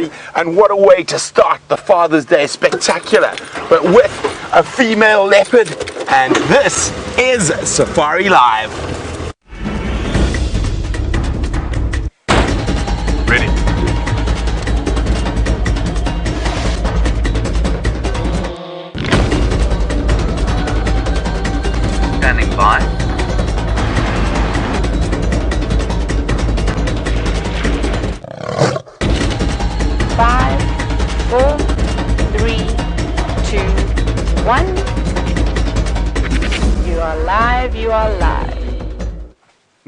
And what a way to start the Father's Day Spectacular, but with a female leopard, and this is Safari Live. Ready? Standing by. Five, 4, 3, 2, 1. You are live, you are live.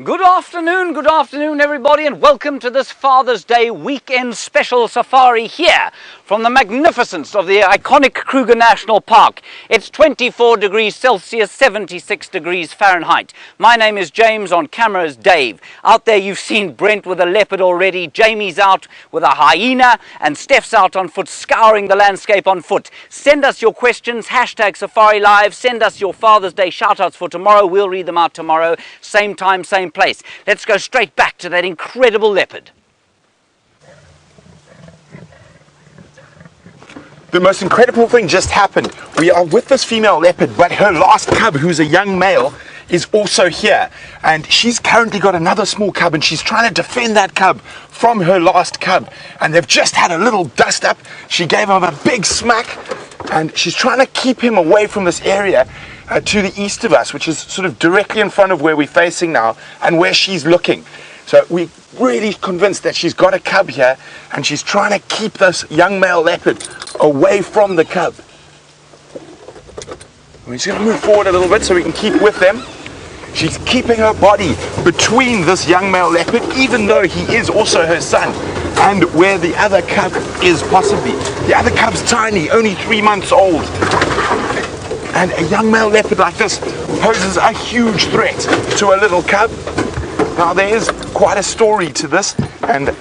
Good afternoon everybody, and welcome to this Father's Day weekend special safari here from the magnificence of the iconic Kruger National Park. It's 24 degrees Celsius, 76 degrees Fahrenheit. My name is James, on camera is Dave. Out there you've seen Brent with a leopard already, Jamie's out with a hyena, and Steph's out on foot, scouring the landscape on foot. Send us your questions, hashtag Safari Live, send us your Father's Day shout-outs for tomorrow. We'll read them out tomorrow, same time, same place. Let's go straight back to that incredible leopard. The most incredible thing just happened. We are with this female leopard, but her last cub, who's a young male, is also here. And she's currently got another small cub, and she's trying to defend that cub from her last cub. And they've just had a little dust up. She gave him a big smack, and she's trying to keep him away from this area to the east of us, which is sort of directly in front of where we're facing now and where she's looking. So we're really convinced that she's got a cub here, and she's trying to keep this young male leopard away from the cub. We're just going to move forward a little bit so we can keep with them. She's keeping her body between this young male leopard, even though he is also her son, and where the other cub is possibly. The other cub's tiny, only 3 months old. And a young male leopard like this poses a huge threat to a little cub. Now there is quite a story to this, and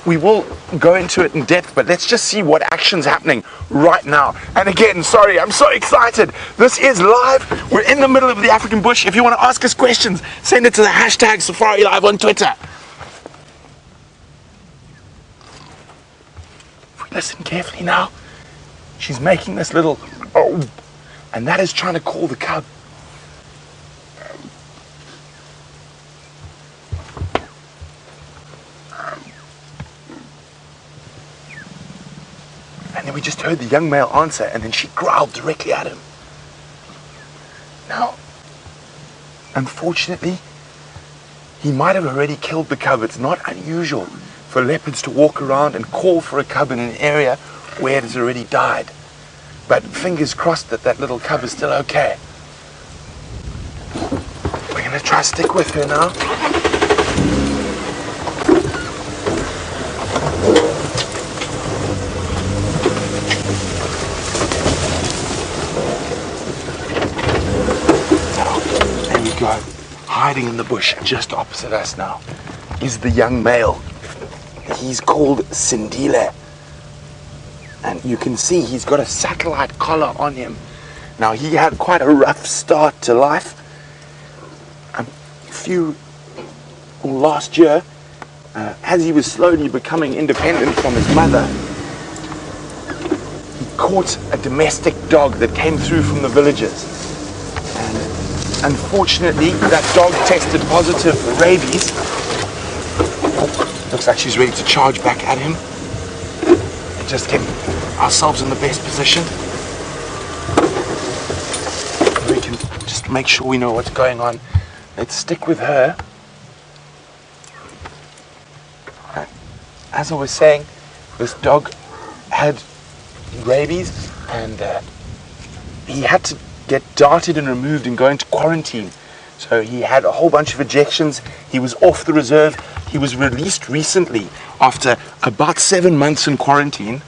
we will go into it in depth, but let's just see what action's happening right now. And again, sorry, I'm so excited. This is live. We're in the middle of the African bush. If you want to ask us questions, send it to the hashtag Safari Live on Twitter. If we listen carefully now, she's making this little oh, and that is trying to call the cub. And then we just heard the young male answer, and then she growled directly at him. Now, unfortunately, he might have already killed the cub. It's not unusual for leopards to walk around and call for a cub in an area where it has already died. But fingers crossed that that little cub is still okay. We're going to try to stick with her now. There we go. Hiding in the bush just opposite us now is the young male. He's called Sindile. And you can see he's got a satellite collar on him. Now he had quite a rough start to life. Last year, as he was slowly becoming independent from his mother, he caught a domestic dog that came through from the villages. And unfortunately, that dog tested positive for rabies. Looks like she's ready to charge back at him. Just get ourselves in the best position. We can just make sure we know what's going on. Let's stick with her. As I was saying, this dog had rabies, and he had to get darted and removed and go into quarantine. So he had a whole bunch of ejections. He was off the reserve. He was released recently after about 7 months in quarantine,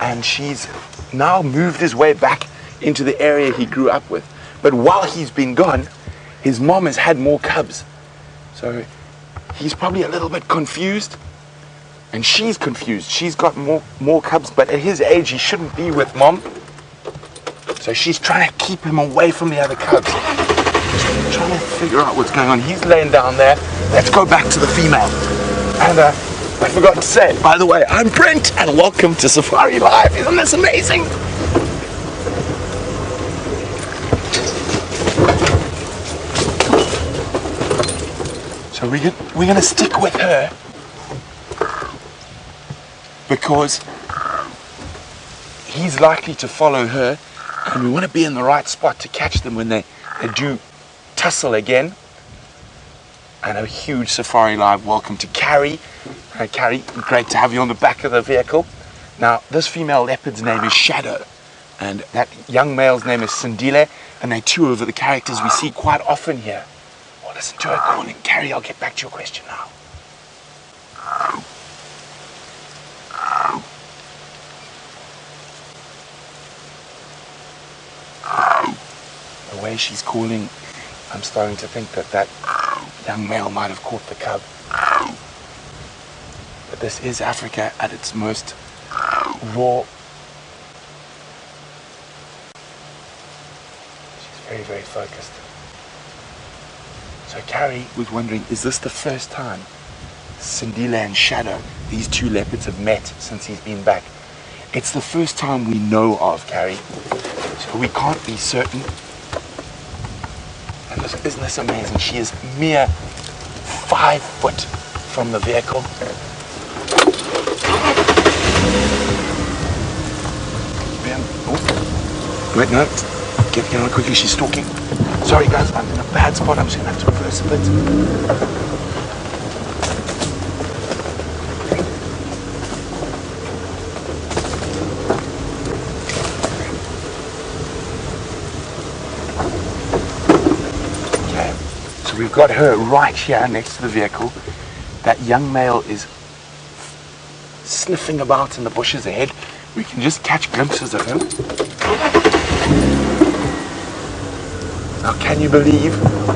and she's now moved his way back into the area he grew up with. But while he's been gone, his mom has had more cubs. So he's probably a little bit confused, and she's confused. She's got more cubs, but at his age, he shouldn't be with mom. So she's trying to keep him away from the other cubs. Just trying to figure out what's going on. He's laying down there. Let's go back to the female. And I forgot to say, by the way, I'm Brent and welcome to Safari Live. Isn't this amazing? So we're going to stick with her because he's likely to follow her, and we want to be in the right spot to catch them when they do tussle again. And a huge Safari Live welcome to Carrie. Carrie, great to have you on the back of the vehicle. Now, this female leopard's name is Shadow, and that young male's name is Sindile, and they're two of the characters we see quite often here. Well, listen to her calling. Carrie, I'll get back to your question now. The way she's calling, I'm starting to think that young male might have caught the cub. But this is Africa at its most raw. She's very, very focused. So Carrie was wondering, is this the first time Sindile and Shadow, these two leopards, have met since he's been back? It's the first time we know of, Carrie. So we can't be certain. And isn't this amazing? She is mere 5 foot from the vehicle. Oh. Wait, no. Get on quickly. She's stalking. Sorry, guys. I'm in a bad spot. I'm just going to have to reverse a bit. We've got her right here next to the vehicle. That young male is sniffing about in the bushes ahead. We can just catch glimpses of him. Now, can you believe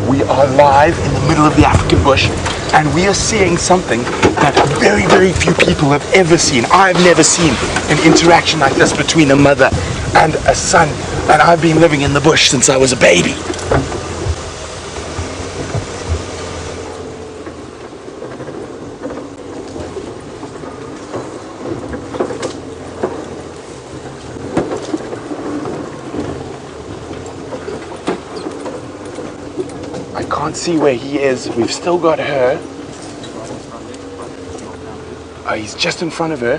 we are live in the middle of the African bush, and we are seeing something that very, very few people have ever seen. I've never seen an interaction like this between a mother and a son, and I've been living in the bush since I was a baby. See where he is. We've still got her. Oh, he's just in front of her.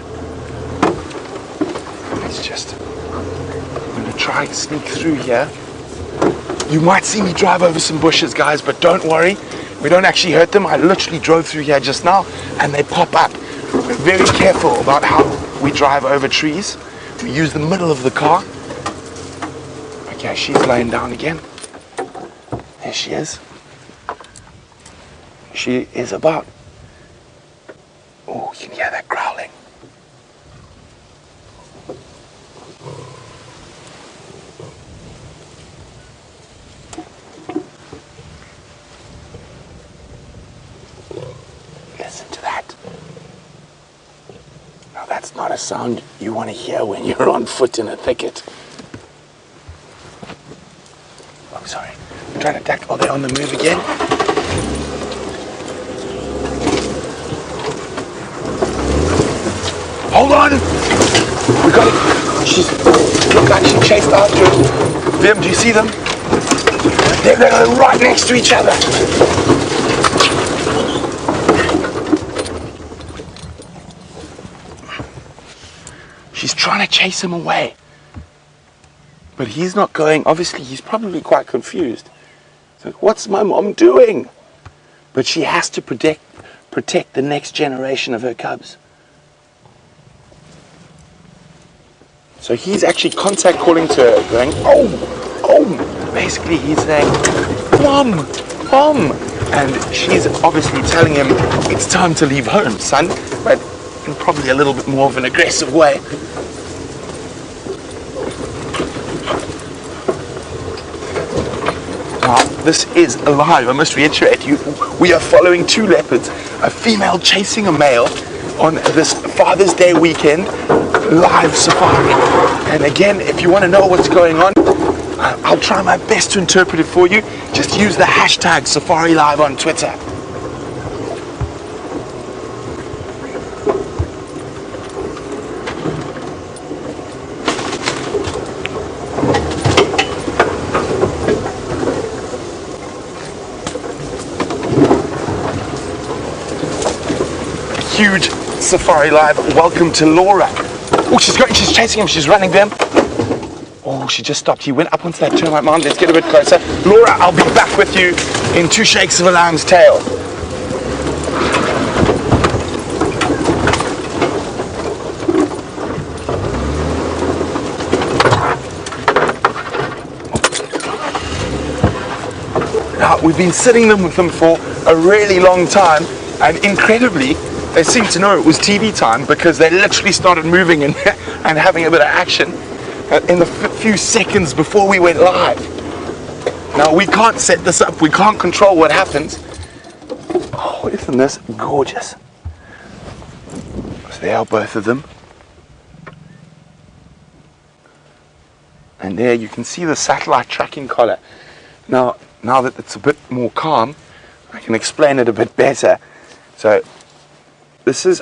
He's just... I'm going to try and sneak through here. You might see me drive over some bushes, guys, but don't worry. We don't actually hurt them. I literally drove through here just now, and they pop up. We're very careful about how we drive over trees. We use the middle of the car. Okay, she's laying down again. There she is. She is about... Oh, you can hear that growling. Listen to that. Now that's not a sound you want to hear when you're on foot in a thicket. Oh, sorry. I'm trying to attack. Oh, they're on the move again. Hold on! We got it! She's looked like she chased after it. Them, do you see them? They're right next to each other. She's trying to chase him away. But he's not going. Obviously, he's probably quite confused. It's like, what's my mom doing? But she has to protect the next generation of her cubs. So he's actually contact calling to her, going, oh, basically he's saying, Mom, Mom. And she's obviously telling him, it's time to leave home, son, but in probably a little bit more of an aggressive way. Now, this is alive, I must reiterate. We are following two leopards, a female chasing a male on this Father's Day weekend, live safari. And again, if you want to know what's going on, I'll try my best to interpret it for you. Just use the hashtag Safari Live on Twitter. huge Safari Live. Welcome to Laura. Oh, she's chasing him. She's running them. Oh, she just stopped. He went up onto that termite mound. Let's get a bit closer. Laura, I'll be back with you in 2 shakes of a lamb's tail. Now, we've been sitting with them for a really long time, and incredibly, they seemed to know it was TV time because they literally started moving and, and having a bit of action in the few seconds before we went live. Now, we can't set this up. We can't control what happens. Oh, isn't this gorgeous? So there are both of them. And there you can see the satellite tracking collar. Now that it's a bit more calm, I can explain it a bit better. So this has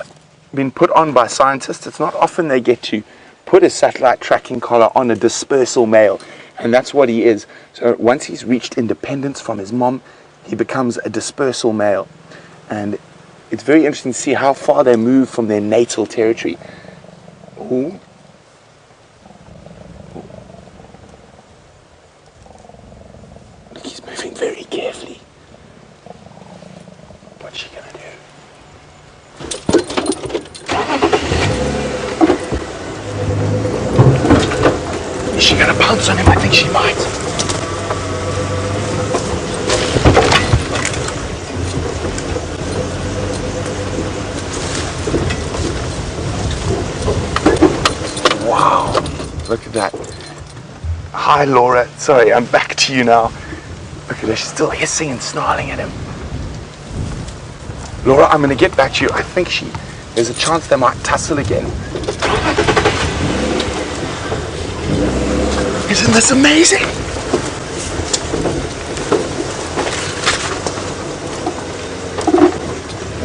been put on by scientists. It's not often they get to put a satellite tracking collar on a dispersal male, and that's what he is. So once he's reached independence from his mom, he becomes a dispersal male, and it's very interesting to see how far they move from their natal territory. Ooh. Look, he's moving very carefully. What's she gonna do? Is she gonna pounce on him? I think she might. Wow, look at that. Hi Laura, sorry, I'm back to you now. Look at her, she's still hissing and snarling at him. Laura, I'm gonna get back to you. I think there's a chance they might tussle again. Isn't this amazing?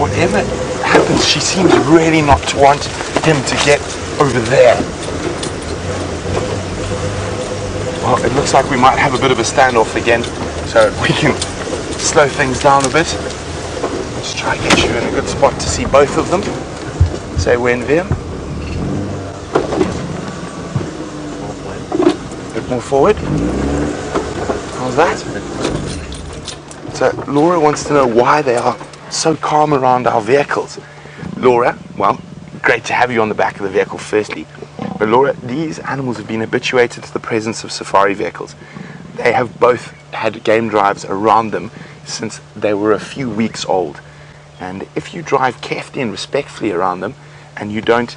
Whatever happens, she seems really not to want him to get over there. Well, it looks like we might have a bit of a standoff again, so we can slow things down a bit. Let's try and get you in a good spot to see both of them. Say when weer. More forward. How's that? So Laura wants to know why they are so calm around our vehicles. Laura, well, great to have you on the back of the vehicle firstly. But Laura, these animals have been habituated to the presence of safari vehicles. They have both had game drives around them since they were a few weeks old. And if you drive carefully and respectfully around them and you don't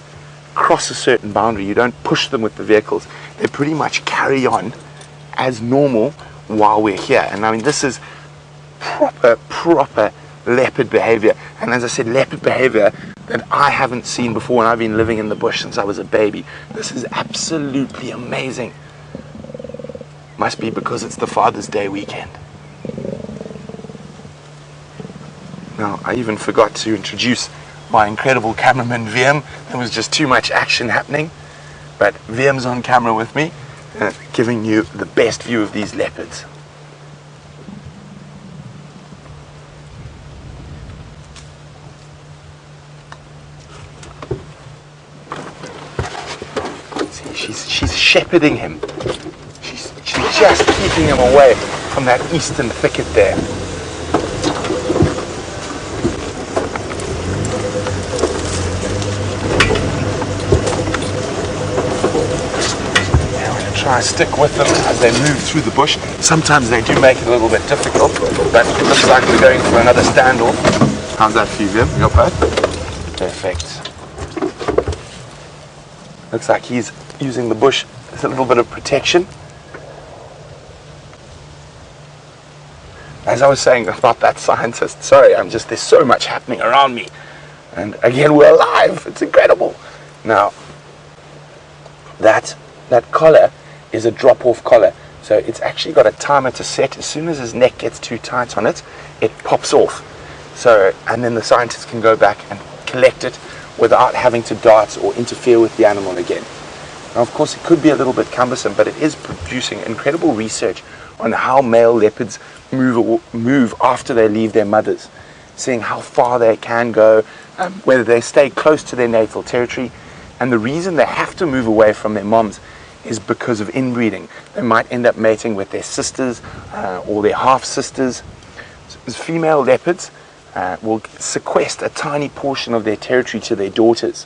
cross a certain boundary, you don't push them with the vehicles, they pretty much carry on as normal while we're here. And I mean, this is proper leopard behavior. And as I said, leopard behavior that I haven't seen before, and I've been living in the bush since I was a baby. This is absolutely amazing. Must be because it's the Father's Day weekend. Now, I even forgot to introduce my incredible cameraman, Wiem. There was just too much action happening. But Viem's on camera with me, giving you the best view of these leopards. See, she's shepherding him. She's just keeping him away from that eastern thicket there. Try to stick with them as they move through the bush. Sometimes they do make it a little bit difficult, but it looks like we're going for another standoff. How's that for you, Vim? Leopard? Perfect. Looks like he's using the bush as a little bit of protection. As I was saying about that scientist, sorry, there's so much happening around me. And again, we're alive. It's incredible. Now, that collar is a drop-off collar, so it's actually got a timer to set. As soon as his neck gets too tight on it, it pops off. So, and then the scientists can go back and collect it without having to dart or interfere with the animal again. Now, of course, it could be a little bit cumbersome, but it is producing incredible research on how male leopards move after they leave their mothers. seeing how far they can go, whether they stay close to their natal territory. And the reason they have to move away from their moms is because of inbreeding. They might end up mating with their sisters or their half-sisters. So female leopards will sequester a tiny portion of their territory to their daughters.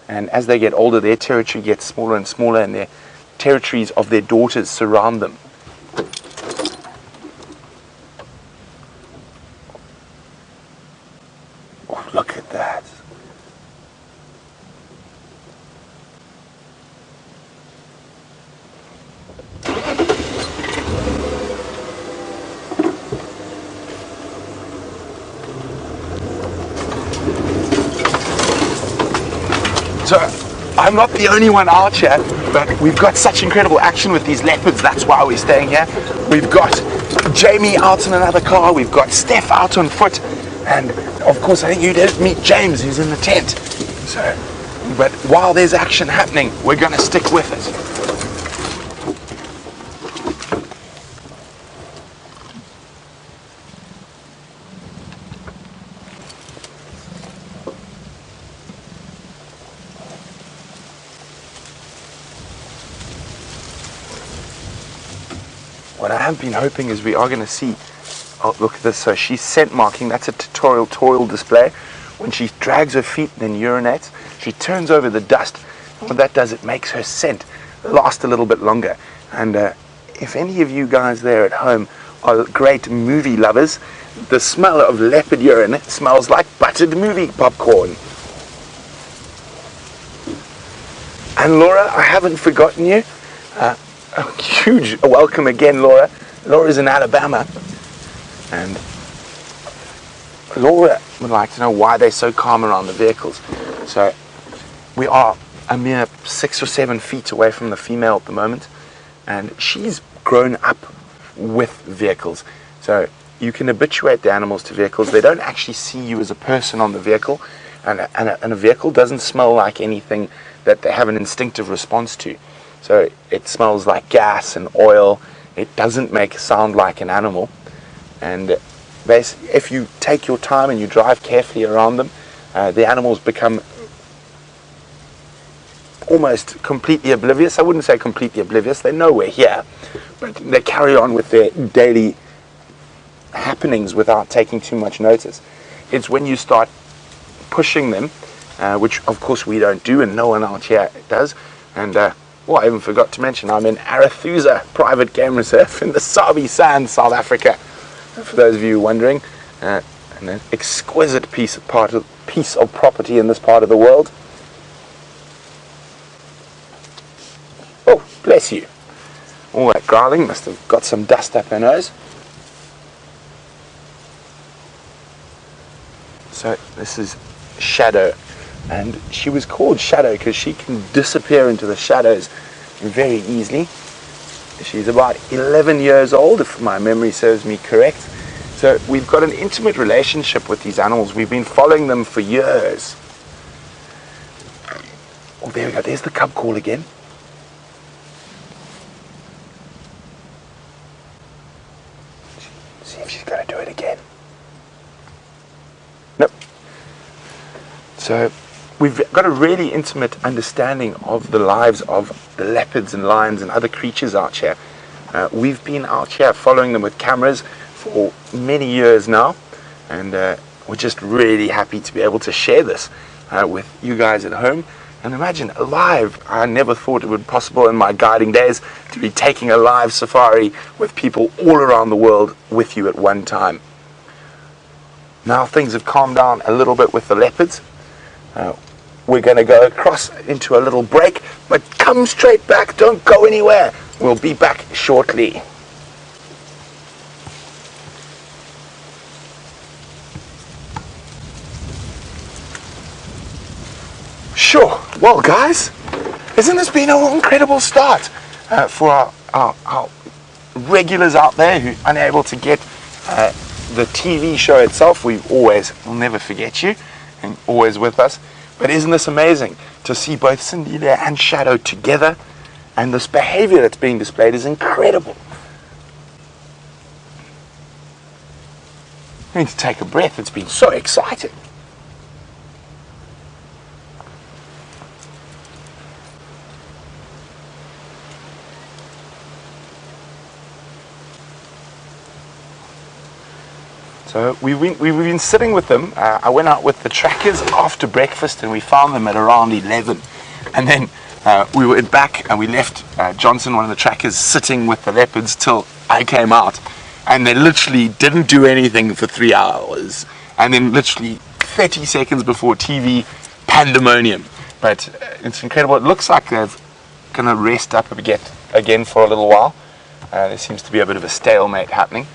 And as they get older, their territory gets smaller and smaller, and their territories of their daughters surround them. Oh, look at that. So, I'm not the only one out here, but we've got such incredible action with these leopards. That's why we're staying here. We've got Jamie out in another car. We've got Steph out on foot. And, of course, I think you did meet James, who's in the tent. So, but while there's action happening, we're going to stick with it. What I have been hoping is we are going to see, oh, look at this, so she's scent marking. That's a tutorial toil display. When she drags her feet and then urinates, she turns over the dust. What that does, it makes her scent last a little bit longer. And if any of you guys there at home are great movie lovers, the smell of leopard urine smells like buttered movie popcorn. And Laura, I haven't forgotten you. A huge welcome again, Laura. Laura's in Alabama, and Laura would like to know why they're so calm around the vehicles. So we are a mere 6 or 7 feet away from the female at the moment, and she's grown up with vehicles. So you can habituate the animals to vehicles. They don't actually see you as a person on the vehicle, and a vehicle doesn't smell like anything that they have an instinctive response to. So it smells like gas and oil. It doesn't make a sound like an animal. And if you take your time and you drive carefully around them, the animals become almost completely oblivious. I wouldn't say completely oblivious. They know we're here, but they carry on with their daily happenings without taking too much notice. It's when you start pushing them, which of course we don't do and no one out here does. And I even forgot to mention I'm in Arathusa private game reserve in the Sabi Sand, South Africa. For those of you wondering, an exquisite piece of property in this part of the world. Oh, bless you. All that growling must have got some dust up her nose. So this is Shadow. And she was called Shadow because she can disappear into the shadows very easily. She's about 11 years old, if my memory serves me correct. So we've got an intimate relationship with these animals. We've been following them for years. Oh, there we go. There's the cub call again. See if she's going to do it again. Nope. So we've got a really intimate understanding of the lives of the leopards and lions and other creatures out here. We've been out here following them with cameras for many years now, and we're just really happy to be able to share this with you guys at home. And imagine, live, I never thought it would be possible in my guiding days to be taking a live safari with people all around the world with you at one time. Now things have calmed down a little bit with the leopards. We're going to go across into a little break, but come straight back, don't go anywhere. We'll be back shortly. Sure. Well, guys, isn't this been an incredible start for our regulars out there who are unable to get the TV show itself? We'll never forget you, and always with us. But isn't this amazing to see both Sindile and Shadow together? And this behavior that's being displayed is incredible. I need to take a breath. It's been so exciting. So we've been sitting with them. I went out with the trackers after breakfast and we found them at around 11. And then we went back and we left Johnson, one of the trackers, sitting with the leopards till I came out. And they literally didn't do anything for 3 hours. And then literally 30 seconds before TV, pandemonium. But it's incredible. It looks like they're going to rest up again for a little while. There seems to be a bit of a stalemate happening.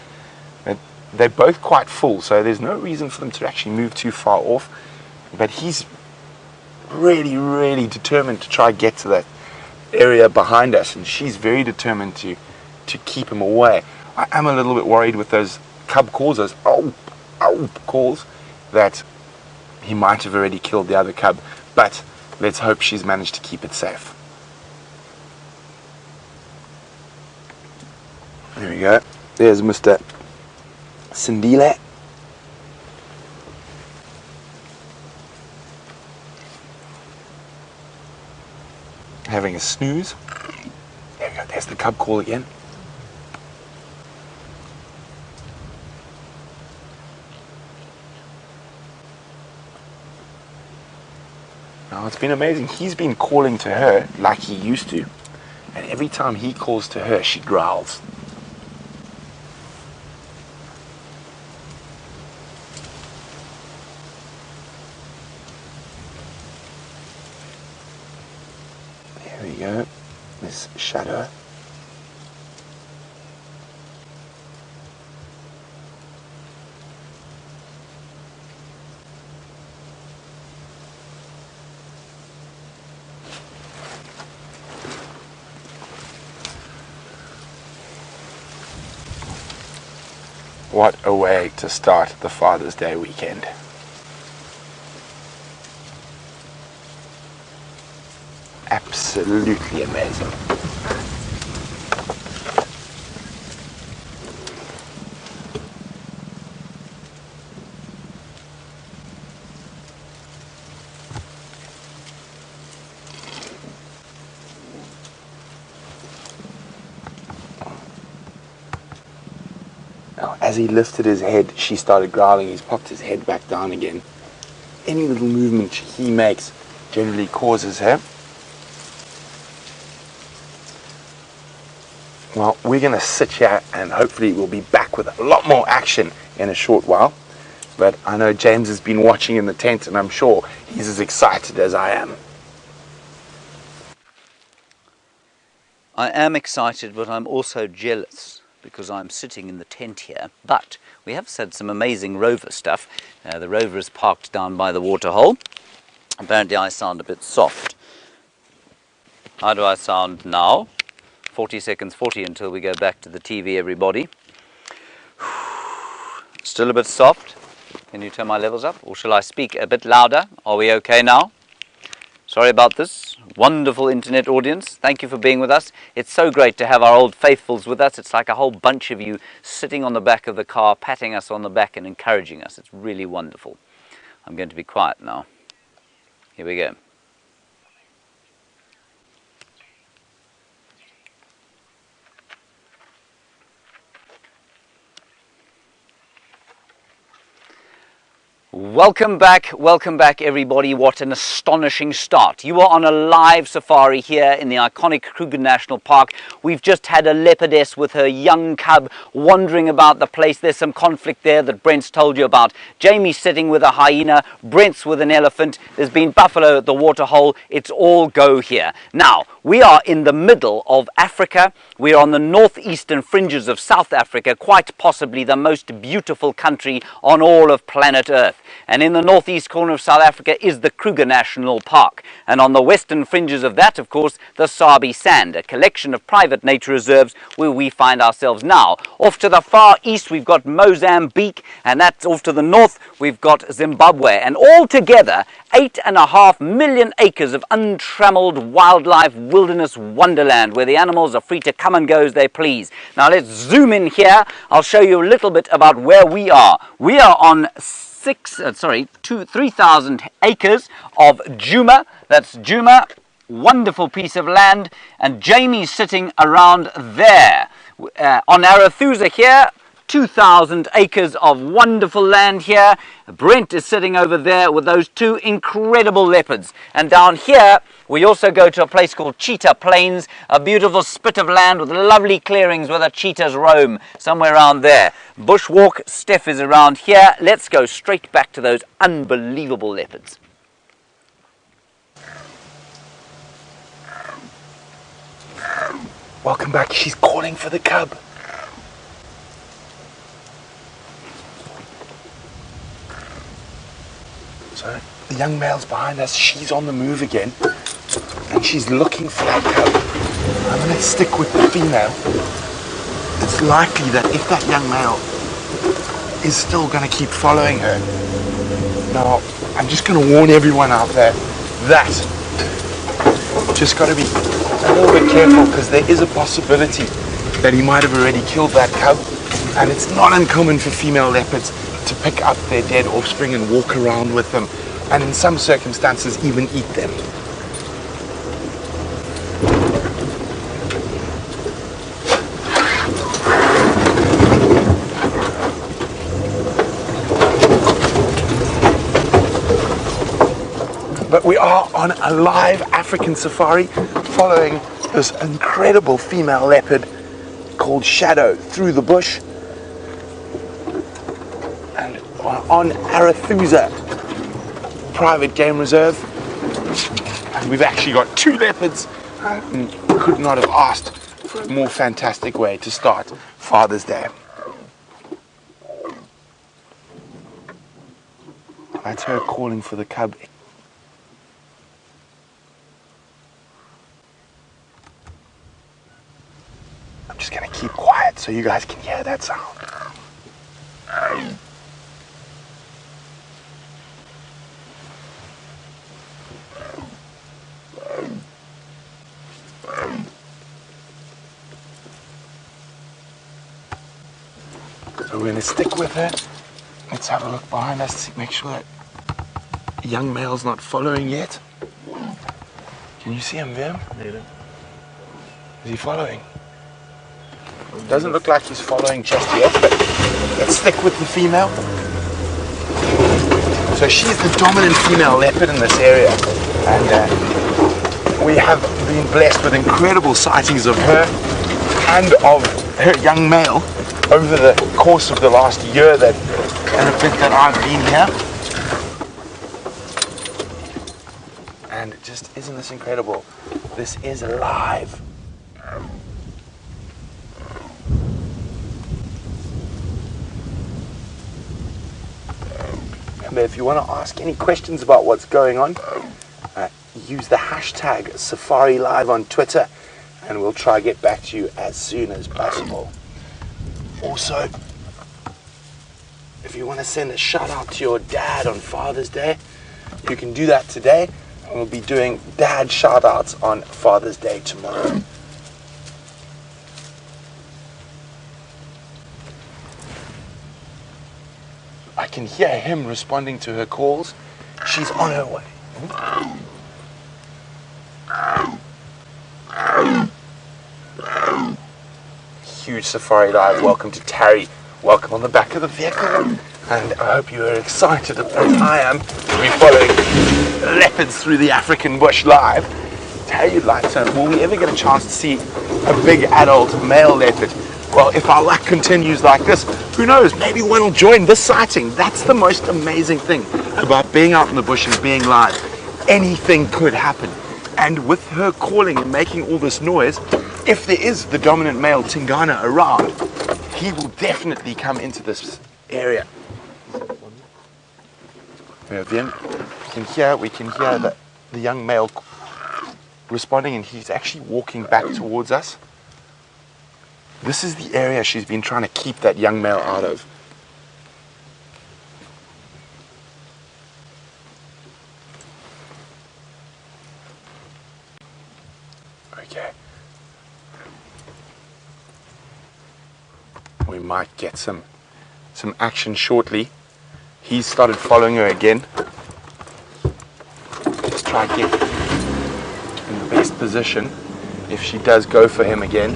They're both quite full, so there's no reason for them to actually move too far off. But he's really, really determined to try and get to that area behind us, and she's very determined to keep him away. I am a little bit worried with those cub calls, those "ow, ow" calls, that he might have already killed the other cub, but let's hope she's managed to keep it safe. There we go. There's Mr. Sindile. Having a snooze. There we go, there's the cub call again. Now it's been amazing. He's been calling to her like he used to. And every time he calls to her, she growls. There we go, this shadow. What a way to start the Father's Day weekend. Absolutely amazing. Now, as he lifted his head, she started growling. He's popped his head back down again. Any little movement he makes generally causes her. Well, we're going to sit here and hopefully we'll be back with a lot more action in a short while. But I know James has been watching in the tent and I'm sure he's as excited as I am. I am excited, but I'm also jealous because I'm sitting in the tent here. But we have had some amazing rover stuff. The rover is parked down by the waterhole. Apparently I sound a bit soft. How do I sound now? 40 seconds 40 until we go back to the TV, everybody. Still a bit soft. Can you turn my levels up? Or shall I speak a bit louder? Are we okay now? Sorry about this. Wonderful internet audience. Thank you for being with us. It's so great to have our old faithfuls with us. It's like a whole bunch of you sitting on the back of the car, patting us on the back and encouraging us. It's really wonderful. I'm going to be quiet now. Here we go. Welcome back everybody. What an astonishing start. You are on a live safari here in the iconic Kruger National Park. We've just had a leopardess with her young cub wandering about the place. There's some conflict there that Brent's told you about. Jamie's sitting with a hyena, Brent's with an elephant, there's been buffalo at the waterhole. It's all go here. Now, we are in the middle of Africa. We're on the northeastern fringes of South Africa, quite possibly the most beautiful country on all of planet Earth. And in the northeast corner of South Africa is the Kruger National Park. And on the western fringes of that, of course, the Sabi Sand, a collection of private nature reserves where we find ourselves now. Off to the far east, we've got Mozambique, and that's off to the north, we've got Zimbabwe. And altogether, 8.5 million acres of untrammeled wildlife wilderness wonderland where the animals are free to come and go as they please. Now let's zoom in here. I'll show you a little bit about where we are. We are on 3,000 acres of Djuma. That's Djuma, wonderful piece of land, and Jamie's sitting around there. On Arathusa here, 2,000 acres of wonderful land here. Brent is sitting over there with those two incredible leopards. And down here, we also go to a place called Cheetah Plains, a beautiful spit of land with lovely clearings where the cheetahs roam, somewhere around there. Bushwalk, Steph is around here. Let's go straight back to those unbelievable leopards. Welcome back. She's calling for the cub. So the young male's behind us. She's on the move again, and she's looking for that cub. I'm going to stick with the female. It's likely that if that young male is still going to keep following her. Now, I'm just going to warn everyone out there that just got to be a little bit careful, because there is a possibility that he might have already killed that cub, and it's not uncommon for female leopards to pick up their dead offspring and walk around with them, and in some circumstances even eat them. But we are on a live African safari following this incredible female leopard called Shadow through the bush. And on Arathusa private game reserve. And we've actually got 2 leopards. And could not have asked for a more fantastic way to start Father's Day. That's her calling for the cub. I'm just going to keep quiet so you guys can hear that sound. So we're going to stick with her. Let's have a look behind us to make sure that the young male's not following yet. Can you see him, Vim? Is he following? Doesn't look like he's following just yet, but let's stick with the female. So she's the dominant female leopard in this area, and we have been blessed with incredible sightings of her and of her young male over the course of the last year and a bit that I've been here. And just, isn't this incredible? This is live. If you want to ask any questions about what's going on, use the hashtag Safari Live on Twitter, and we'll try to get back to you as soon as possible. Also, if you want to send a shout out to your dad on Father's Day, you can do that today, and we'll be doing dad shout outs on Father's Day tomorrow. I can hear him responding to her calls. She's on her way. Huge Safari Live. Welcome to Tarry. Welcome on the back of the vehicle. And I hope you are excited as I am to be following leopards through the African bush live. Tarry, you'd like to, will we ever get a chance to see a big adult male leopard? Well, if our luck continues like this, who knows, maybe one will join this sighting. That's the most amazing thing about being out in the bush and being live. Anything could happen. And with her calling and making all this noise, if there is the dominant male Tingana around, he will definitely come into this area. We can hear the young male responding, and he's actually walking back towards us. This is the area she's been trying to keep that young male out of. Okay. We might get some action shortly. He's started following her again. Just try to get in the best position if she does go for him again.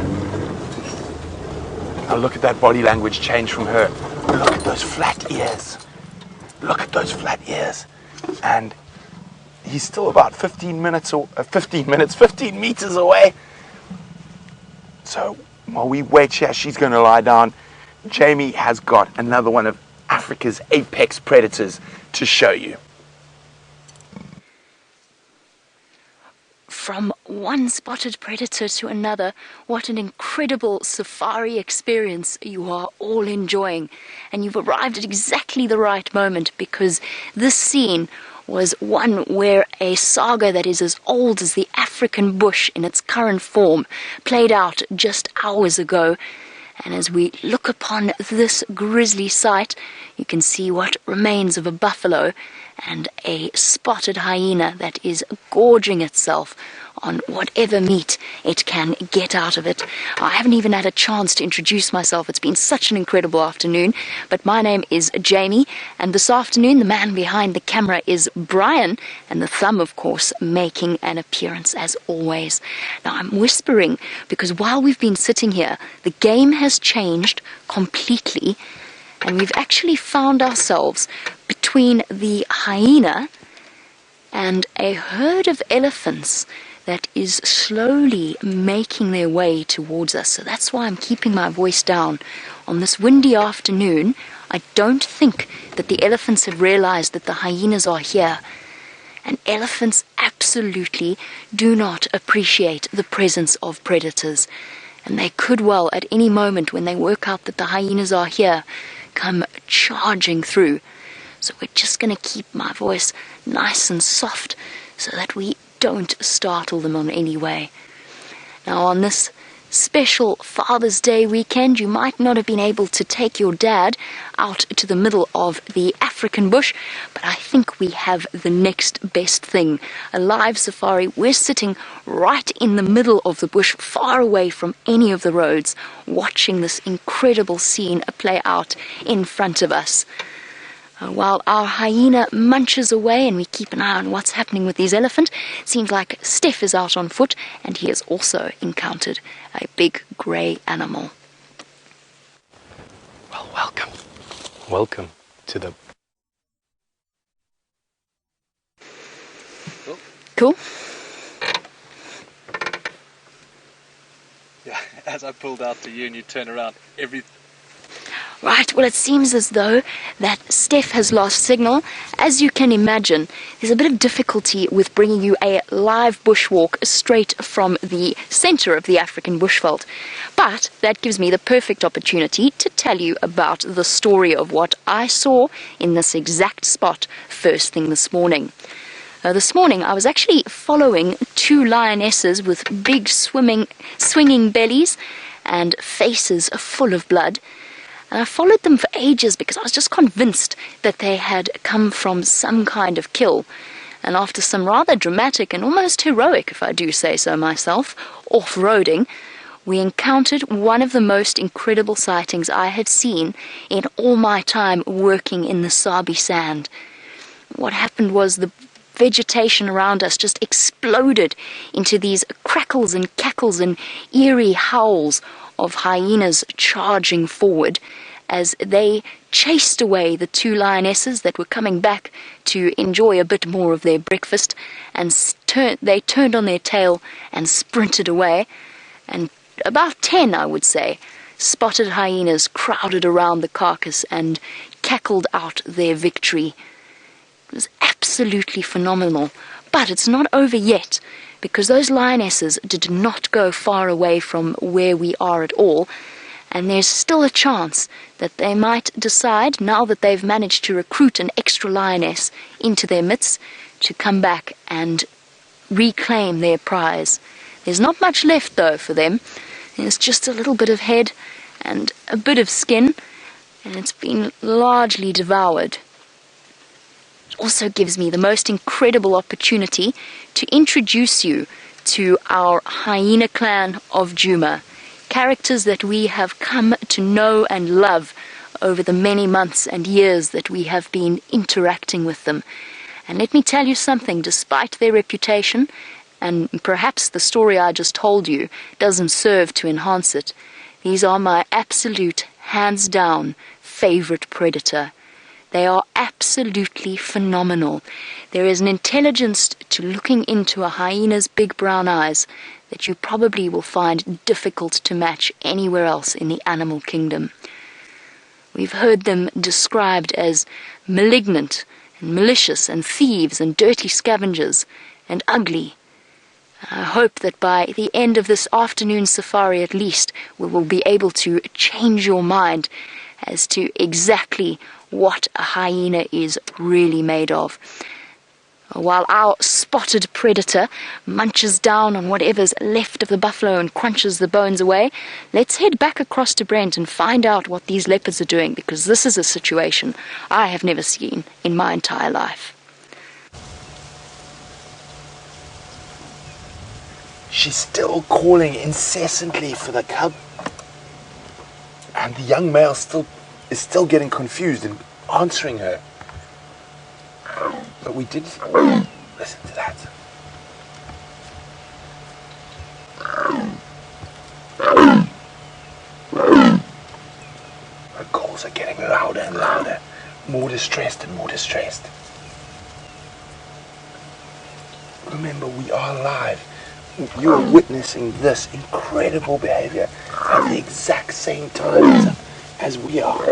Now look at that body language change from her. Look at those flat ears. Look at those flat ears. And he's still about 15 meters away. So while we wait here, she's going to lie down. Jamie has got another one of Africa's apex predators to show you. From one spotted predator to another, what an incredible safari experience you are all enjoying. And you've arrived at exactly the right moment, because this scene was one where a saga that is as old as the African bush in its current form played out just hours ago. And as we look upon this grisly sight, you can see what remains of a buffalo and a spotted hyena that is gorging itself on whatever meat it can get out of it. I haven't even had a chance to introduce myself. It's been such an incredible afternoon. But my name is Jamie, and this afternoon the man behind the camera is Brian, and the thumb, of course, making an appearance as always. Now, I'm whispering because while we've been sitting here, the game has changed completely, and we've actually found ourselves between the hyena and a herd of elephants that is slowly making their way towards us. So that's why I'm keeping my voice down. On this windy afternoon, I don't think that the elephants have realized that the hyenas are here. And elephants absolutely do not appreciate the presence of predators. And they could well, at any moment when they work out that the hyenas are here, come charging through. So we're just going to keep my voice nice and soft so that we don't startle them in any way. Now, on this special Father's Day weekend, you might not have been able to take your dad out to the middle of the African bush, but I think we have the next best thing, a live safari. We're sitting right in the middle of the bush, far away from any of the roads, watching this incredible scene play out in front of us. While our hyena munches away and we keep an eye on what's happening with these elephants, it seems like Steph is out on foot, and he has also encountered a big grey animal. Well, welcome. Welcome to the... Cool? Yeah, as I pulled out to you and you turn around, Right, well, it seems as though that Steph has lost signal. As you can imagine, there's a bit of difficulty with bringing you a live bushwalk straight from the center of the African bushveld. But that gives me the perfect opportunity to tell you about the story of what I saw in this exact spot first thing this morning. This morning, I was actually following two lionesses with big swinging bellies and faces full of blood. And I followed them for ages because I was just convinced that they had come from some kind of kill. And after some rather dramatic and almost heroic, if I do say so myself, off-roading, we encountered one of the most incredible sightings I had seen in all my time working in the Sabi sand. What happened was the vegetation around us just exploded into these crackles and cackles and eerie howls of hyenas charging forward as they chased away the two lionesses that were coming back to enjoy a bit more of their breakfast, and they turned on their tail and sprinted away. And about 10, I would say, spotted hyenas crowded around the carcass and cackled out their victory. It was absolutely phenomenal. But it's not over yet, because those lionesses did not go far away from where we are at all, and there's still a chance that they might decide, now that they've managed to recruit an extra lioness into their midst, to come back and reclaim their prize. There's not much left, though, for them. There's just a little bit of head and a bit of skin, and it's been largely devoured. Also gives me the most incredible opportunity to introduce you to our hyena clan of Djuma, characters that we have come to know and love over the many months and years that we have been interacting with them. And let me tell you something, despite their reputation, and perhaps the story I just told you doesn't serve to enhance it, these are my absolute, hands down, favorite predator. They are absolutely phenomenal. There is an intelligence to looking into a hyena's big brown eyes that you probably will find difficult to match anywhere else in the animal kingdom. We've heard them described as malignant and malicious and thieves and dirty scavengers and ugly. I hope that by the end of this afternoon safari at least we will be able to change your mind as to exactly what a hyena is really made of. While our spotted predator munches down on whatever's left of the buffalo and crunches the bones away, let's head back across to Brent and find out what these leopards are doing, because this is a situation I have never seen in my entire life. She's still calling incessantly for the cub. And the young male is still getting confused and answering her. But we did listen to that. Her calls are getting louder and louder, more distressed and more distressed. Remember, we are live. You are witnessing this incredible behavior at the exact same time as we are.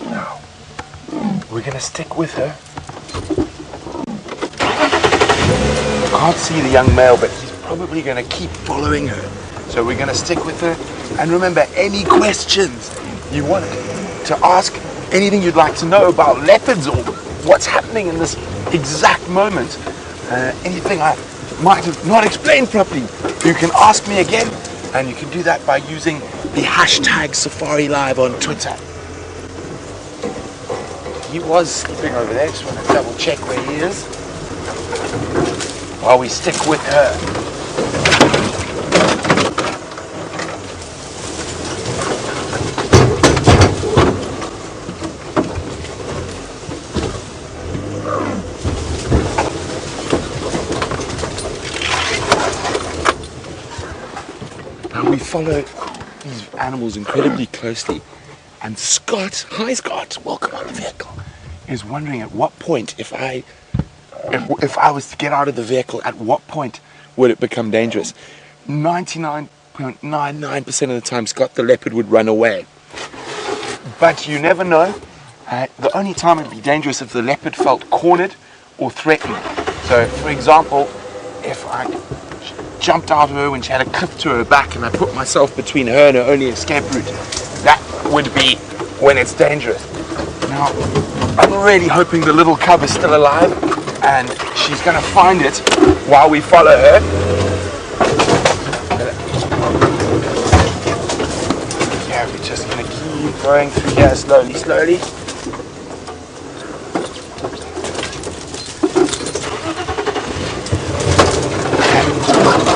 Now, we're going to stick with her. I can't see the young male, but he's probably going to keep following her. So we're going to stick with her. And remember, any questions you want to ask, anything you'd like to know about leopards or what's happening in this exact moment, anything I might have not explained properly, you can ask me again, and you can do that by using the hashtag #SafariLive on Twitter. He was sleeping over there, just want to double check where he is while we stick with her. Follow these animals incredibly closely, and Scott, hi Scott, welcome on the vehicle, is wondering at what point, if I was to get out of the vehicle, at what point would it become dangerous. 99.99% of the time, Scott the leopard would run away, but you never know. The only time it would be dangerous if the leopard felt cornered or threatened. So for example, if I jumped out of her when she had a cliff to her back and I put myself between her and her only escape route, that would be when it's dangerous. Now, I'm really hoping the little cub is still alive and she's going to find it while we follow her. Yeah, we're just going to keep going through here slowly.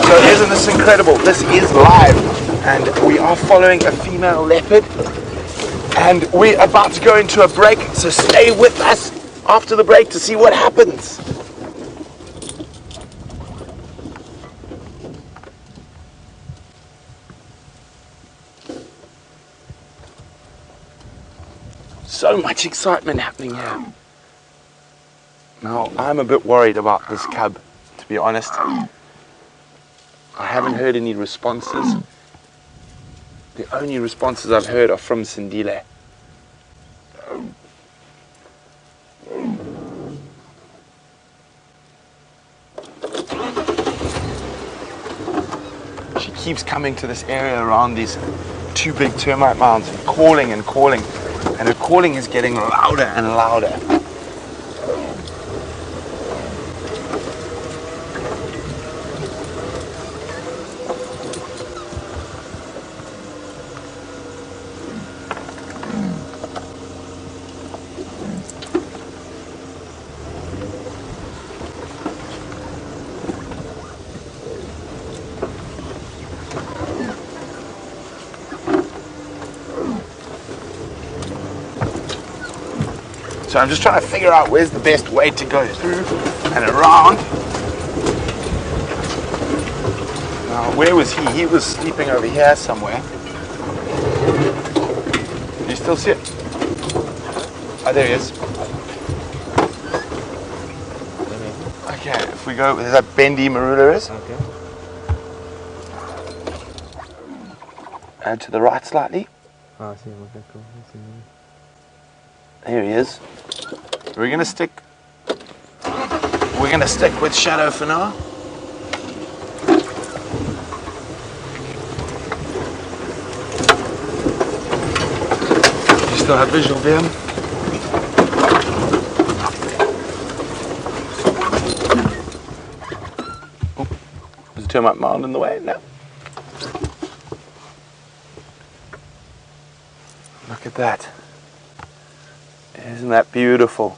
So isn't this incredible? This is live, and we are following a female leopard, and we're about to go into a break, so stay with us after the break to see what happens. So much excitement happening here. Now, I'm a bit worried about this cub, to be honest. I haven't heard any responses. The only responses I've heard are from Sindile. She keeps coming to this area around these two big termite mounds and calling, and her calling is getting louder and louder. So I'm just trying to figure out where's the best way to go through and around. Now, where was he? He was sleeping over here somewhere. Do you still see it? Oh, there he is. Okay, if we go, there's that bendy marula is. Okay. And to the right slightly. Ah, I see him. Okay, cool. I see him. There he is. We're gonna stick with shadow for now. You still have visual there? Oh, there's a termite mound in the way. No. Look at that. Isn't that beautiful?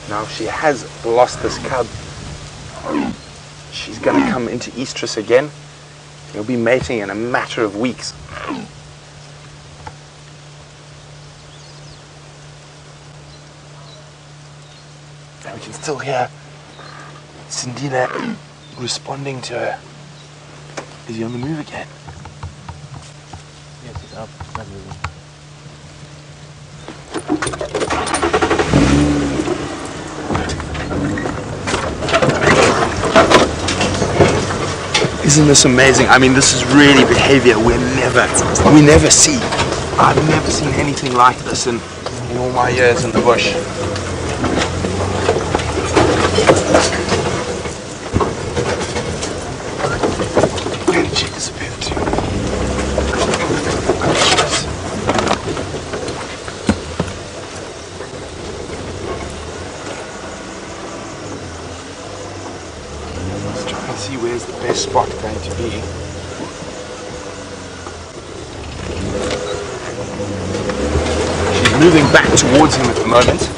Now she has lost this cub. She's going to come into estrus again. He'll be mating in a matter of weeks. And we can still hear Sindila responding to her. Is he on the move again? Yes, he's up. Not moving. Isn't this amazing? I mean, this is really behavior we never see. I've never seen anything like this in all my years in the bush. Where did she disappear to? Let's try and see where's the best spot going to be. She's moving back towards him at the moment.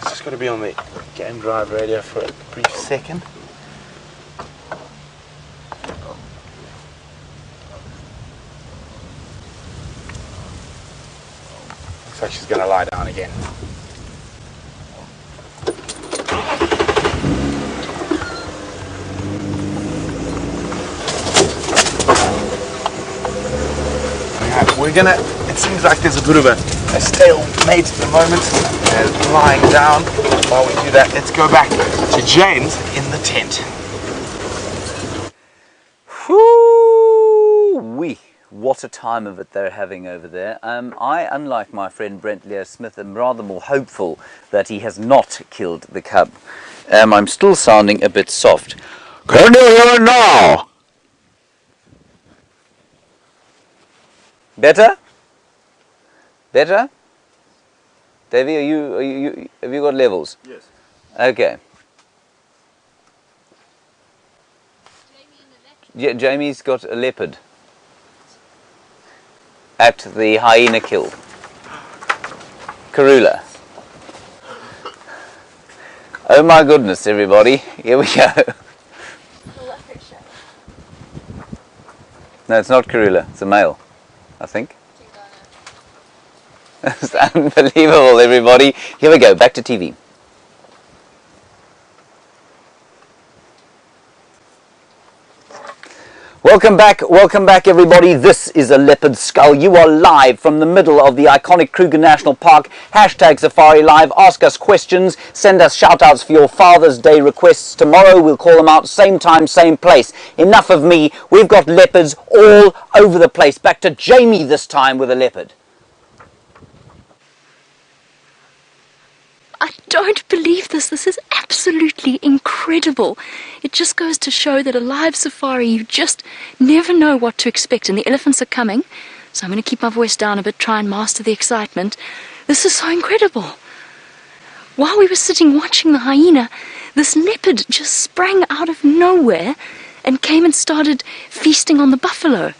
It's just got to be on the game drive radio for a brief second. Looks like she's going to lie down again. It seems like there's a bit of a stalemate at the moment. Lying down. While we do that, let's go back to James in the tent. Whoo-wee. What a time of it they're having over there. I, unlike my friend Brent Leo Smith, am rather more hopeful that he has not killed the cub. I'm still sounding a bit soft. Can you hear now? Better? Better? Davey, have you got levels? Yes. Okay. Yeah, Jamie's got a leopard at the hyena kill. Karula. Oh my goodness, everybody. Here we go. No, it's not Karula. It's a male, I think. It's unbelievable, everybody. Here we go, back to TV. Welcome back everybody. This is a leopard skull. You are live from the middle of the iconic Kruger National Park. Hashtag Safari Live. Ask us questions. Send us shout outs for your Father's Day requests. Tomorrow we'll call them out. Same time, same place. Enough of me. We've got leopards all over the place. Back to Jamie this time with a leopard. I don't believe this. This is absolutely incredible. It just goes to show that a live safari, you just never know what to expect. And the elephants are coming. So I'm going to keep my voice down a bit, try and master the excitement. This is so incredible. While we were sitting watching the hyena, this leopard just sprang out of nowhere and came and started feasting on the buffalo.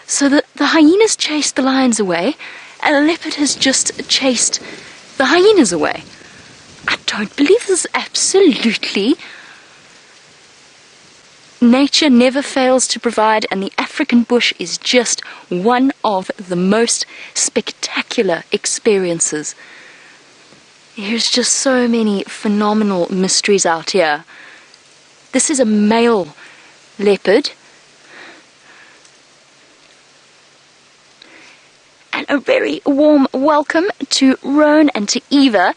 So the hyenas chased the lions away, and the leopard has just chased the hyenas away. I don't believe this. Absolutely. Nature never fails to provide, and the African bush is just one of the most spectacular experiences. There's just so many phenomenal mysteries out here. This is a male leopard. And a very warm welcome to Roan and to Eva,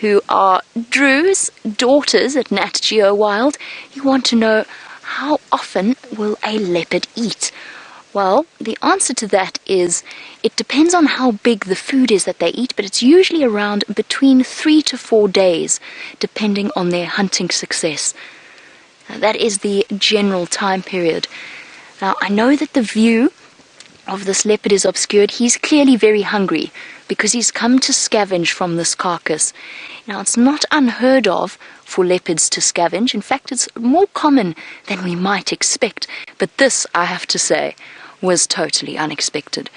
who are Drew's daughters at Nat.Geo Wild. You want to know, how often will a leopard eat? Well, the answer to that is, it depends on how big the food is that they eat, but it's usually around between 3 to 4 days, depending on their hunting success. That is the general time period. Now, I know that the view of this leopard is obscured. He's clearly very hungry because he's come to scavenge from this carcass. Now, it's not unheard of for leopards to scavenge. In fact, it's more common than we might expect. But this, I have to say, was totally unexpected.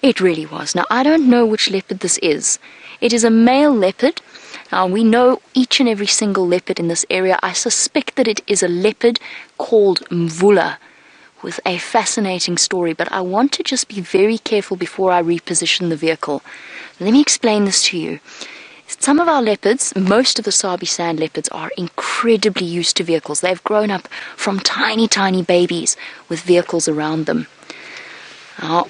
It really was. Now, I don't know which leopard this is. It is a male leopard. Now, we know each and every single leopard in this area. I suspect that it is a leopard called Mvula, with a fascinating story, but I want to just be very careful before I reposition the vehicle. Let me explain this to you. Some of our leopards, most of the Sabi sand leopards, are incredibly used to vehicles. They've grown up from tiny, tiny babies with vehicles around them. Now,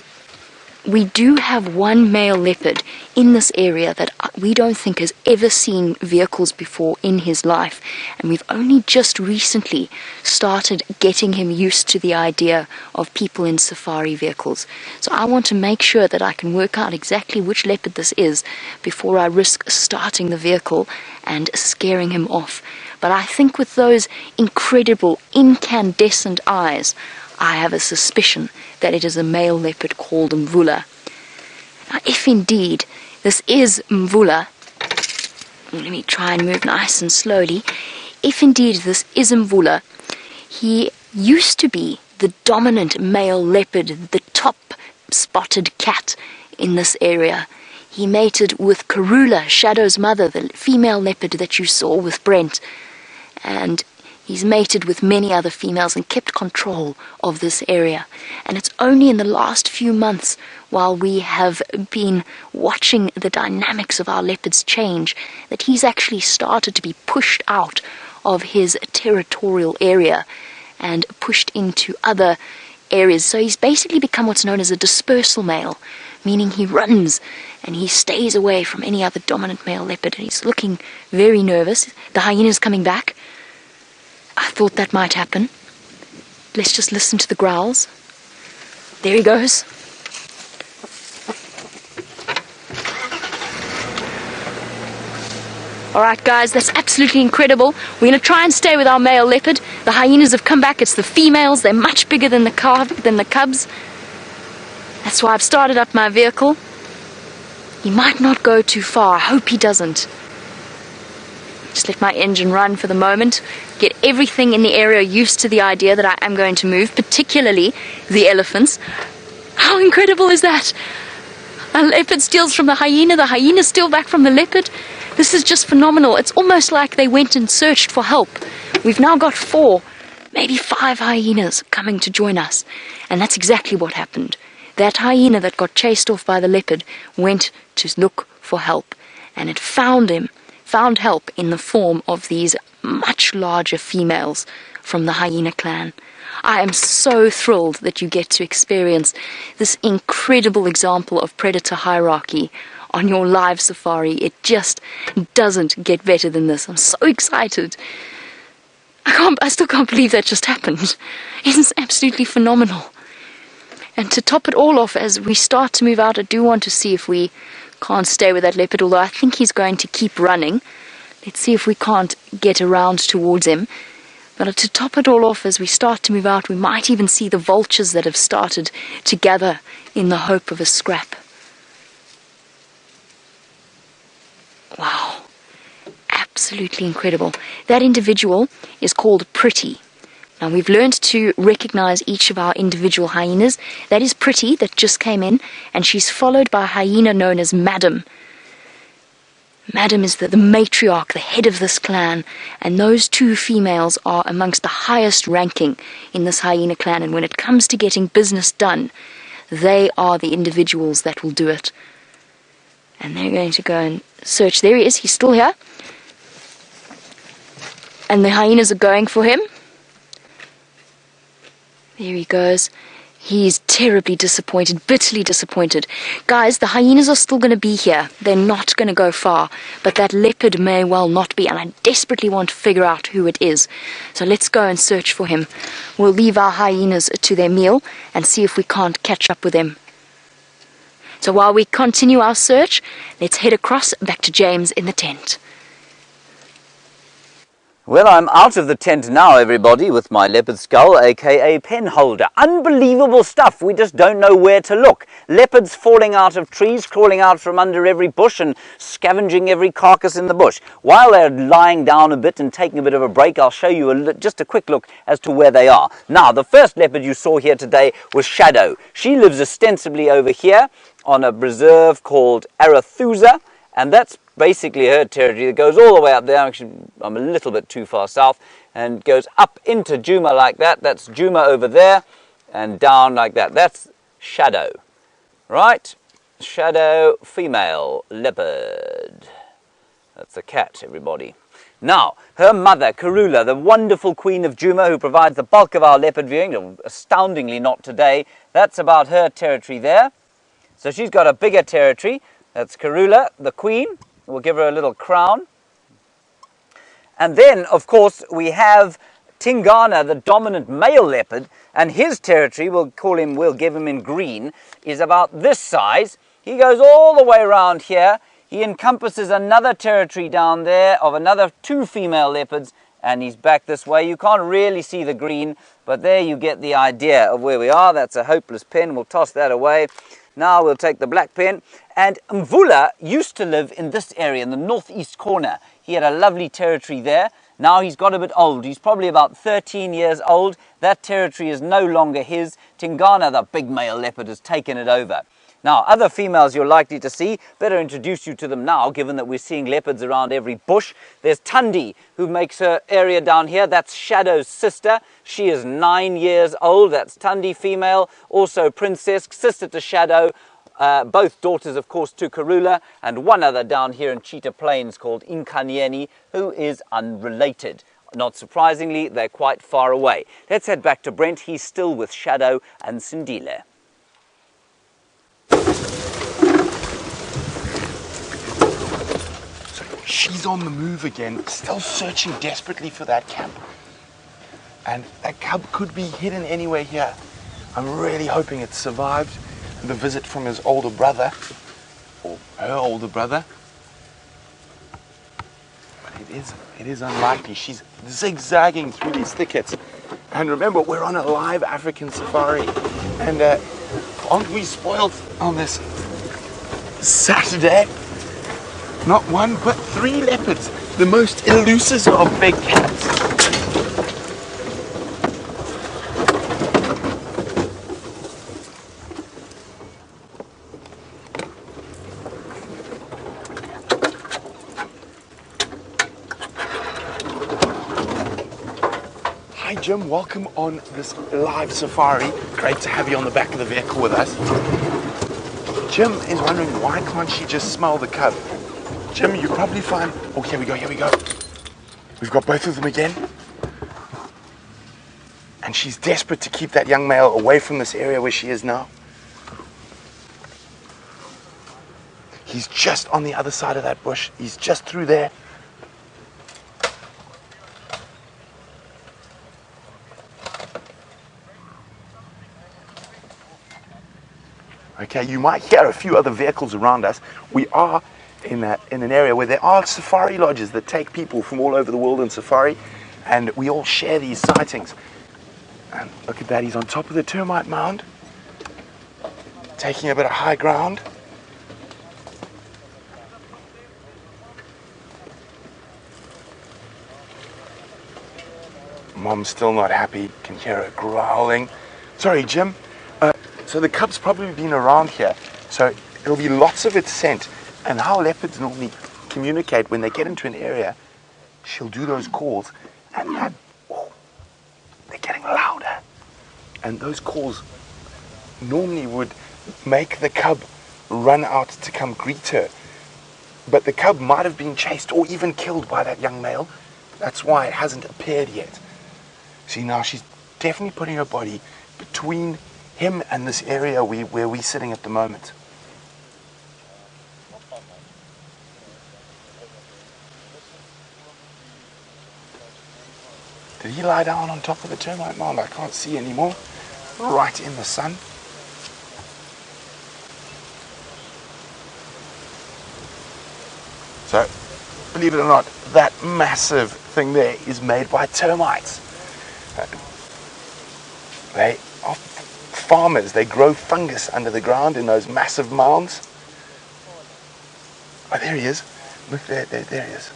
we do have one male leopard in this area that we don't think has ever seen vehicles before in his life, and we've only just recently started getting him used to the idea of people in safari vehicles. So I want to make sure that I can work out exactly which leopard this is before I risk starting the vehicle and scaring him off. But I think with those incredible incandescent eyes, I have a suspicion that it is a male leopard called Mvula. Now, if indeed this is Mvula, let me try and move nice and slowly. If indeed this is Mvula, he used to be the dominant male leopard, the top spotted cat in this area. He mated with Karula, Shadow's mother, the female leopard that you saw with Brent, and he's mated with many other females and kept control of this area. And it's only in the last few months, while we have been watching the dynamics of our leopards change, that he's actually started to be pushed out of his territorial area and pushed into other areas. So he's basically become what's known as a dispersal male, meaning he runs and he stays away from any other dominant male leopard. And he's looking very nervous. The hyena's coming back. I thought that might happen. Let's just listen to the growls. There he goes. Alright guys, that's absolutely incredible. We're going to try and stay with our male leopard. The hyenas have come back. It's the females. They're much bigger than the cubs. That's why I've started up my vehicle. He might not go too far. I hope he doesn't. Just let my engine run for the moment. Get everything in the area used to the idea that I am going to move, particularly the elephants. How incredible is that? A leopard steals from the hyena steals back from the leopard. This is just phenomenal. It's almost like they went and searched for help. We've now got 4, maybe 5 hyenas coming to join us. And that's exactly what happened. That hyena that got chased off by the leopard went to look for help. And it found help in the form of these much larger females from the hyena clan. I am so thrilled that you get to experience this incredible example of predator hierarchy on your live safari. It just doesn't get better than this. I'm so excited. I still can't believe that just happened. It's absolutely phenomenal. And to top it all off, as we start to move out, I do want to see if we can't stay with that leopard, although I think he's going to keep running. Let's see if we can't get around towards him. But to top it all off, as we start to move out, we might even see the vultures that have started to gather in the hope of a scrap. Wow. Absolutely incredible. That individual is called Pretty. Now we've learned to recognize each of our individual hyenas. That is Pretty that just came in, and she's followed by a hyena known as Madam. Madam is the matriarch, the head of this clan, and those two females are amongst the highest ranking in this hyena clan, and when it comes to getting business done, they are the individuals that will do it. And they're going to go and search. There he is, he's still here. And the hyenas are going for him. There he goes. He's terribly disappointed, bitterly disappointed. Guys, the hyenas are still going to be here. They're not going to go far. But that leopard may well not be, and I desperately want to figure out who it is. So let's go and search for him. We'll leave our hyenas to their meal and see if we can't catch up with them. So while we continue our search, let's head across back to James in the tent. Well, I'm out of the tent now, everybody, with my leopard skull, aka pen holder. Unbelievable stuff. We just don't know where to look. Leopards falling out of trees, crawling out from under every bush and scavenging every carcass in the bush. While they're lying down a bit and taking a bit of a break, I'll show you just a quick look as to where they are. Now, the first leopard you saw here today was Shadow. She lives ostensibly over here on a preserve called Arathusa, and that's basically her territory that goes all the way up there. Actually, I'm a little bit too far south, and goes up into Djuma like that. That's Djuma over there, and down like that. That's Shadow, right? Shadow, female leopard. That's a cat, everybody. Now, her mother, Karula, the wonderful queen of Djuma, who provides the bulk of our leopard viewing, astoundingly not today, that's about her territory there. So she's got a bigger territory. That's Karula, the queen. We'll give her a little crown. And then, of course, we have Tingana, the dominant male leopard, and his territory, we'll give him in green, is about this size. He goes all the way around here. He encompasses another territory down there of another 2 female leopards, and he's back this way. You can't really see the green, but there you get the idea of where we are. That's a hopeless pen. We'll toss that away. Now we'll take the black pen. And Mvula used to live in this area, in the northeast corner. He had a lovely territory there. Now he's got a bit old. He's probably about 13 years old. That territory is no longer his. Tingana, the big male leopard, has taken it over. Now, other females you're likely to see, better introduce you to them now, given that we're seeing leopards around every bush. There's Tundi, who makes her area down here. That's Shadow's sister. She is 9 years old. That's Tundi, female. Also Princess, sister to Shadow. Both daughters, of course, to Karula, and one other down here in Cheetah Plains called Inkanieni, who is unrelated. Not surprisingly, they're quite far away. Let's head back to Brent. He's still with Shadow and Sindile. So she's on the move again, still searching desperately for that cub. And that cub could be hidden anywhere here. I'm really hoping it survived the visit from his older brother, or her older brother. But it is unlikely. She's zigzagging through these thickets. And remember, we're on a live African safari. And aren't we spoiled on this Saturday? Not 1, but 3 leopards. The most elusive of big cats. Hi Jim, welcome on this live safari. Great to have you on the back of the vehicle with us. Jim is wondering, why can't she just smell the cub? Jim, you probably find... Oh, here we go. We've got both of them again. And she's desperate to keep that young male away from this area where she is now. He's just on the other side of that bush. He's just through there. Okay, you might hear a few other vehicles around us. We are in an area where there are safari lodges that take people from all over the world on safari, and we all share these sightings. And look at that, he's on top of the termite mound, taking a bit of high ground. Mom's still not happy, can hear her growling. Sorry, Jim. So the cub's probably been around here, so it'll be lots of its scent. And how leopards normally communicate when they get into an area, she'll do those calls, and that, oh, they're getting louder. And those calls normally would make the cub run out to come greet her. But the cub might have been chased or even killed by that young male. That's why it hasn't appeared yet. See, now she's definitely putting her body between him and this area where we're sitting at the moment. Did he lie down on top of the termite mound? I can't see anymore. Right in the sun. So, believe it or not, that massive thing there is made by termites. They are farmers. They grow fungus under the ground in those massive mounds. Oh, there he is. Look, there he is.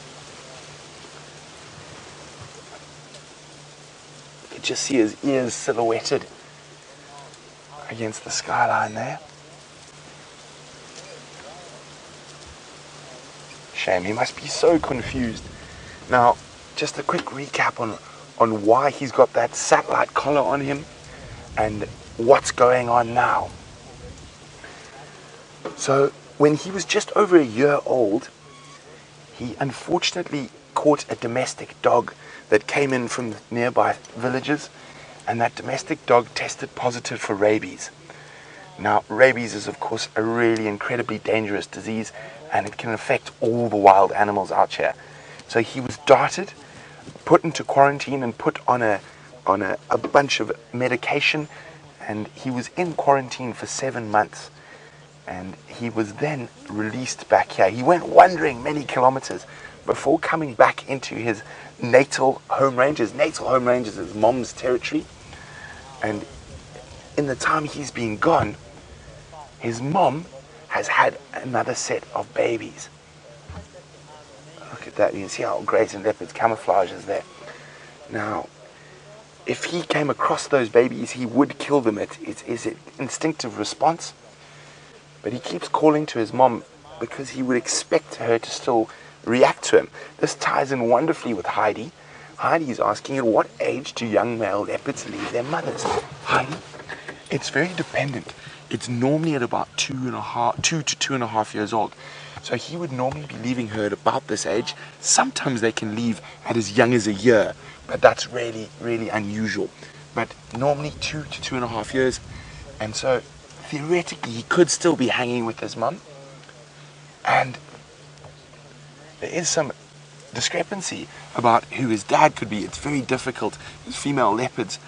You can just see his ears silhouetted against the skyline there. Shame, he must be so confused. Now, just a quick recap on why he's got that satellite collar on him and what's going on now. So, when he was just over a year old, he unfortunately caught a domestic dog that came in from nearby villages, and that domestic dog tested positive for rabies. Now, rabies is of course a really incredibly dangerous disease, and it can affect all the wild animals out here. So he was darted, put into quarantine, and put on a bunch of medication, and he was in quarantine for 7 months, and he was then released back here. He went wandering many kilometers before coming back into his natal home range. His natal home range is his mom's territory, and in the time he's been gone, his mom has had another set of babies. Look at that, you can see how great and leopard's camouflage is there. Now, if he came across those babies, he would kill them. It's an instinctive response. But he keeps calling to his mom because he would expect her to still react to him. This ties in wonderfully with Heidi. Heidi is asking, at what age do young male leopards leave their mothers? Heidi, it's very dependent. It's normally at about 2 to 2.5 years old. So he would normally be leaving her at about this age. Sometimes they can leave at as young as a year, but that's really, really unusual. But normally 2 to 2.5 years. And so theoretically he could still be hanging with his mum. And there is some discrepancy about who his dad could be. It's very difficult. Female leopards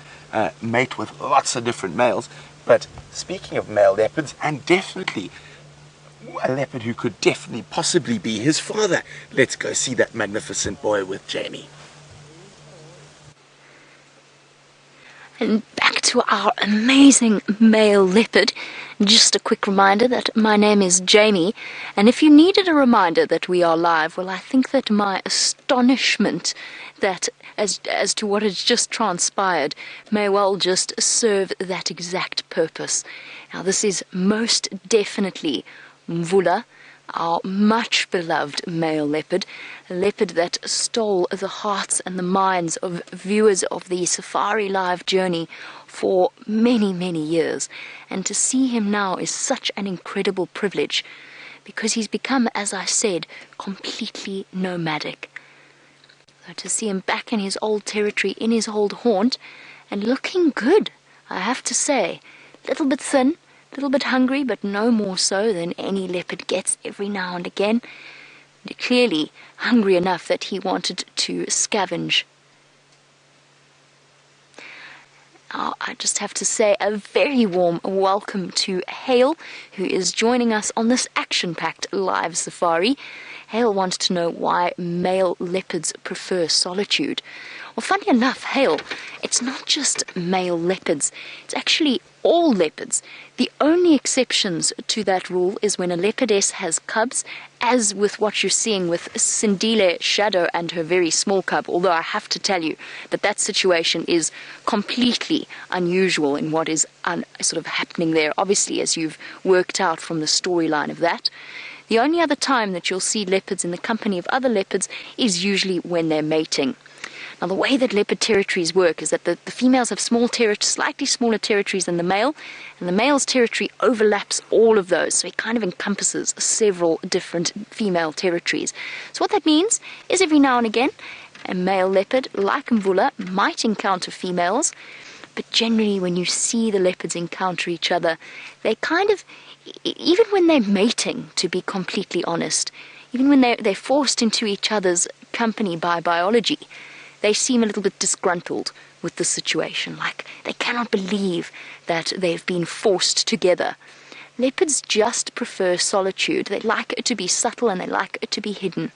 mate with lots of different males. But speaking of male leopards, and definitely a leopard who could definitely possibly be his father, let's go see that magnificent boy with Jamie. And back to our amazing male leopard. Just a quick reminder that my name is Jamie, and if you needed a reminder that we are live, well, I think that my astonishment that as to what has just transpired may well just serve that exact purpose. Now, this is most definitely Mvula, our much beloved male leopard, a leopard that stole the hearts and the minds of viewers of the Safari Live journey for many, many years. And to see him now is such an incredible privilege, because he's become, as I said, completely nomadic. So to see him back in his old territory, in his old haunt, and looking good, I have to say. A little bit thin, a little bit hungry, but no more so than any leopard gets every now and again. And clearly hungry enough that he wanted to scavenge. I just have to say a very warm welcome to Hale, who is joining us on this action-packed live safari. Hale wants to know why male leopards prefer solitude. Well, funny enough, Hale, it's not just male leopards, it's actually all leopards. The only exceptions to that rule is when a leopardess has cubs, as with what you're seeing with Sindile Shadow and her very small cub, although I have to tell you that that situation is completely unusual in what is sort of happening there, obviously, as you've worked out from the storyline of that. The only other time that you'll see leopards in the company of other leopards is usually when they're mating. Now, the way that leopard territories work is that the females have slightly smaller territories than the male, and the male's territory overlaps all of those, so it kind of encompasses several different female territories. So what that means is every now and again, a male leopard, like Mvula, might encounter females, but generally when you see the leopards encounter each other, they kind of, even when they're mating, to be completely honest, even when they're forced into each other's company by biology, they seem a little bit disgruntled with the situation, like they cannot believe that they've been forced together. Leopards just prefer solitude. They like it to be subtle and they like it to be hidden.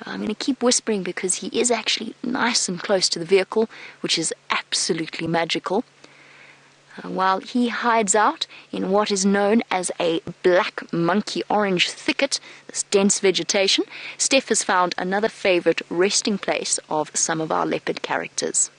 I'm going to keep whispering because he is actually nice and close to the vehicle, which is absolutely magical. While he hides out in what is known as a black monkey orange thicket, this dense vegetation, Steph has found another favorite resting place of some of our leopard characters.